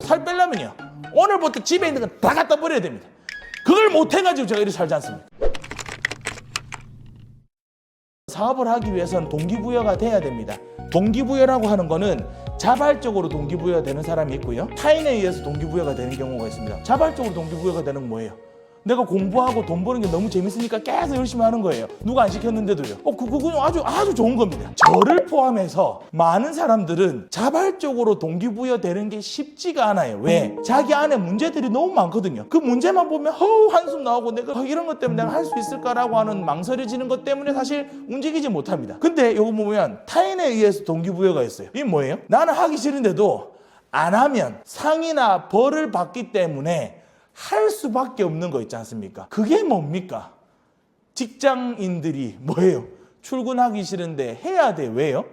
살 빼려면요 오늘부터 집에 있는 거 다 갖다 버려야 됩니다. 그걸 못 해가지고 제가 이렇게 살지 않습니까? 사업을 하기 위해서는 동기부여가 돼야 됩니다. 동기부여라고 하는 거는 자발적으로 동기부여가 되는 사람이 있고요, 타인에 의해서 동기부여가 되는 경우가 있습니다. 자발적으로 동기부여가 되는 건 뭐예요? 내가 공부하고 돈 버는 게 너무 재밌으니까 계속 열심히 하는 거예요. 누가 안 시켰는데도요. 그건 아주 좋은 겁니다. 저를 포함해서 많은 사람들은 자발적으로 동기부여 되는 게 쉽지가 않아요. 왜? 자기 안에 문제들이 너무 많거든요. 그 문제만 보면 한숨 나오고 내가 이런 것 때문에 내가 할 수 있을까라고 하는 망설여지는 것 때문에 사실 움직이지 못합니다. 근데 요거 보면 타인에 의해서 동기부여가 있어요. 이게 뭐예요? 나는 하기 싫은데도 안 하면 상이나 벌을 받기 때문에 할 수밖에 없는 거 있지 않습니까? 그게 뭡니까? 직장인들이 뭐예요? 출근하기 싫은데 해야 돼. 왜요?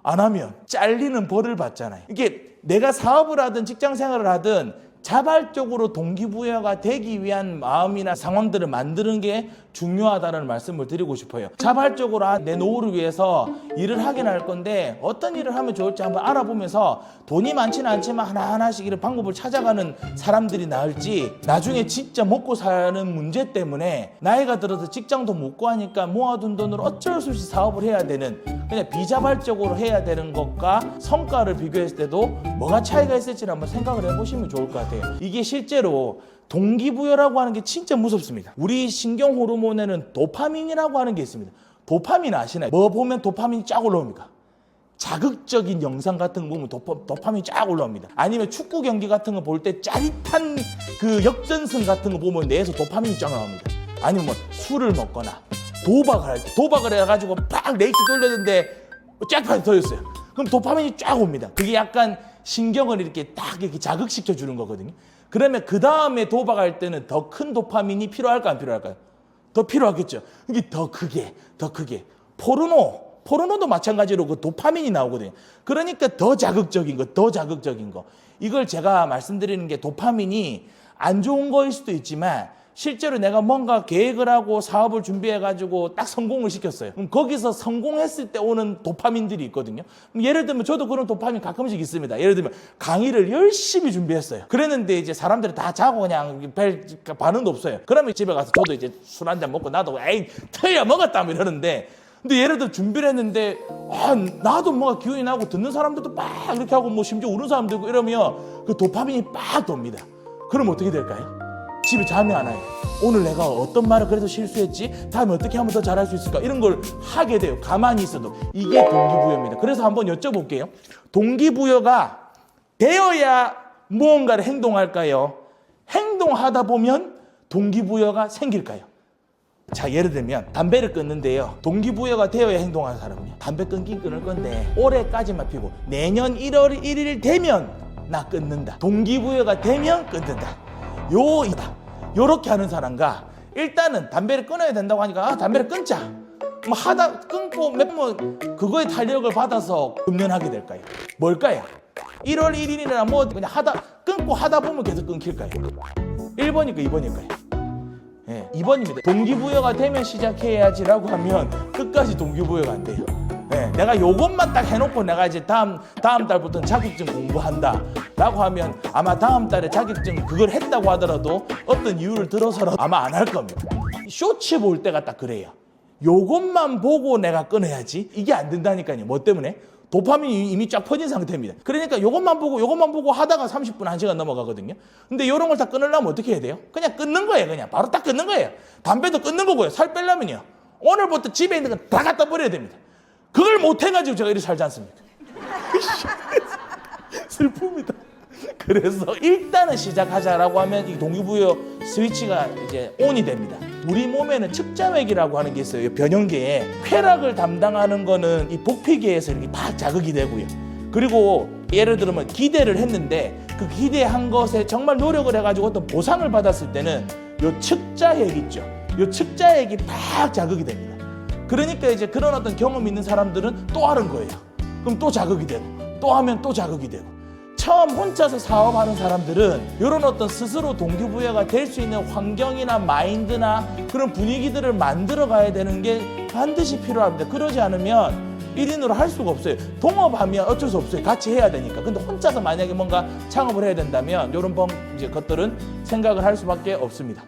안 하면 잘리는 벌을 받잖아요. 이게 내가 사업을 하든 직장 생활을 하든 자발적으로 동기부여가 되기 위한 마음이나 상황들을 만드는 게 중요하다는 말씀을 드리고 싶어요. 자발적으로 내 노후를 위해서 일을 하긴 할 건데 어떤 일을 하면 좋을지 한번 알아보면서 돈이 많지는 않지만 하나하나씩 이런 방법을 찾아가는 사람들이 나을지, 나중에 진짜 먹고 사는 문제 때문에 나이가 들어서 직장도 못 구하니까 모아둔 돈으로 어쩔 수 없이 사업을 해야 되는, 그냥 비자발적으로 해야 되는 것과 성과를 비교했을 때도 뭐가 차이가 있을지를 한번 생각을 해보시면 좋을 것 같아요. 이게 실제로 동기부여라고 하는 게 진짜 무섭습니다. 우리 신경 호르몬에는 도파민이라고 하는 게 있습니다. 도파민 아시나요? 뭐 보면 도파민이 쫙 올라옵니까? 자극적인 영상 같은 거 보면 도파민이 쫙 올라옵니다. 아니면 축구 경기 같은 거 볼 때 짜릿한 그 역전승 같은 거 보면 뇌에서 도파민이 쫙 나옵니다. 아니면 뭐 술을 먹거나 도박을 해가지고 빡 레이스 돌렸는데 잭팟이 터졌어요. 그럼 도파민이 쫙 옵니다. 그게 약간 신경을 이렇게 자극시켜 주는 거거든요. 그러면 그 다음에 도박할 때는 더 큰 도파민이 필요할까 안 필요할까요? 더 필요하겠죠. 이게 더 크게. 포르노도 마찬가지로 그 도파민이 나오거든요. 그러니까 더 자극적인 거. 이걸 제가 말씀드리는 게 도파민이 안 좋은 거일 수도 있지만 실제로 내가 뭔가 계획을 하고 사업을 준비해가지고 딱 성공을 시켰어요. 그럼 거기서 성공했을 때 오는 도파민들이 있거든요. 예를 들면 저도 그런 도파민 가끔씩 있습니다. 예를 들면 강의를 열심히 준비했어요. 그랬는데 이제 사람들이 다 자고 그냥 별 반응도 없어요. 그러면 집에 가서 저도 이제 술 한잔 먹고 나도 에이 틀려 먹었다 뭐 이러는데, 근데 예를 들어 준비를 했는데 나도 뭔가 기운이 나고 듣는 사람들도 막 이렇게 하고 뭐 심지어 우는 사람도 있고 이러면 그 도파민이 빡 돕니다. 그럼 어떻게 될까요? 집에 잠이 안 와요. 오늘 내가 어떤 말을 그래도 실수했지? 다음에 어떻게 하면 더 잘할 수 있을까? 이런 걸 하게 돼요. 가만히 있어도. 이게 동기부여입니다. 그래서 한번 여쭤볼게요. 동기부여가 되어야 무언가를 행동할까요? 행동하다 보면 동기부여가 생길까요? 자, 예를 들면 담배를 끊는데요. 동기부여가 되어야 행동하는 사람은요. 담배 끊긴 끊을 건데 올해까지만 피고 내년 1월 1일 되면 나 끊는다. 동기부여가 되면 끊는다. 요렇게 하는 사람과 일단은 담배를 끊어야 된다고 하니까 담배를 끊자. 뭐 하다 끊고 몇 번 그거에 탄력을 받아서 금연하게 될까요? 뭘까요? 1월 1일이나 뭐 그냥 끊고 하다 보면 계속 끊길까요? 1번일까 2번일까요? 네, 2번입니다. 동기부여가 되면 시작해야지라고 하면 끝까지 동기부여가 안 돼요. 네, 내가 요것만 딱 해놓고 내가 이제 다음 달부터는 자격증 공부한다 라고 하면 아마 다음 달에 자격증 그걸 했다고 하더라도 어떤 이유를 들어서라도 아마 안 할 겁니다. 쇼츠 볼 때가 딱 그래요. 요것만 보고 내가 끊어야지. 이게 안 된다니까요. 뭐 때문에? 도파민이 이미 쫙 퍼진 상태입니다. 그러니까 요것만 보고 하다가 30분, 1시간 넘어가거든요. 근데 요런 걸 다 끊으려면 어떻게 해야 돼요? 그냥 끊는 거예요. 그냥 바로 딱 끊는 거예요. 담배도 끊는 거고요. 살 빼려면요 오늘부터 집에 있는 거 다 갖다 버려야 됩니다. 그걸 못 해가지고 제가 이렇게 살지 않습니까? 슬픕니다. 그래서 일단은 시작하자라고 하면 이 동기부여 스위치가 이제 온이 됩니다. 우리 몸에는 측자맥이라고 하는 게 있어요. 변형계에 쾌락을 담당하는 거는 이 복피계에서 이렇게 막 자극이 되고요. 그리고 예를 들면 기대를 했는데 그 기대한 것에 정말 노력을 해가지고 어떤 보상을 받았을 때는 요 측자핵 있죠. 요 측자핵이 막 자극이 됩니다. 그러니까 이제 그런 어떤 경험 있는 사람들은 또 하는 거예요. 그럼 또 자극이 되고 또 하면 또 자극이 되고. 처음 혼자서 사업하는 사람들은 이런 어떤 스스로 동기부여가 될 수 있는 환경이나 마인드나 그런 분위기들을 만들어 가야 되는 게 반드시 필요합니다. 그러지 않으면 1인으로 할 수가 없어요. 동업하면 어쩔 수 없어요. 같이 해야 되니까. 근데 혼자서 만약에 뭔가 창업을 해야 된다면 이런 이제 것들은 생각을 할 수밖에 없습니다.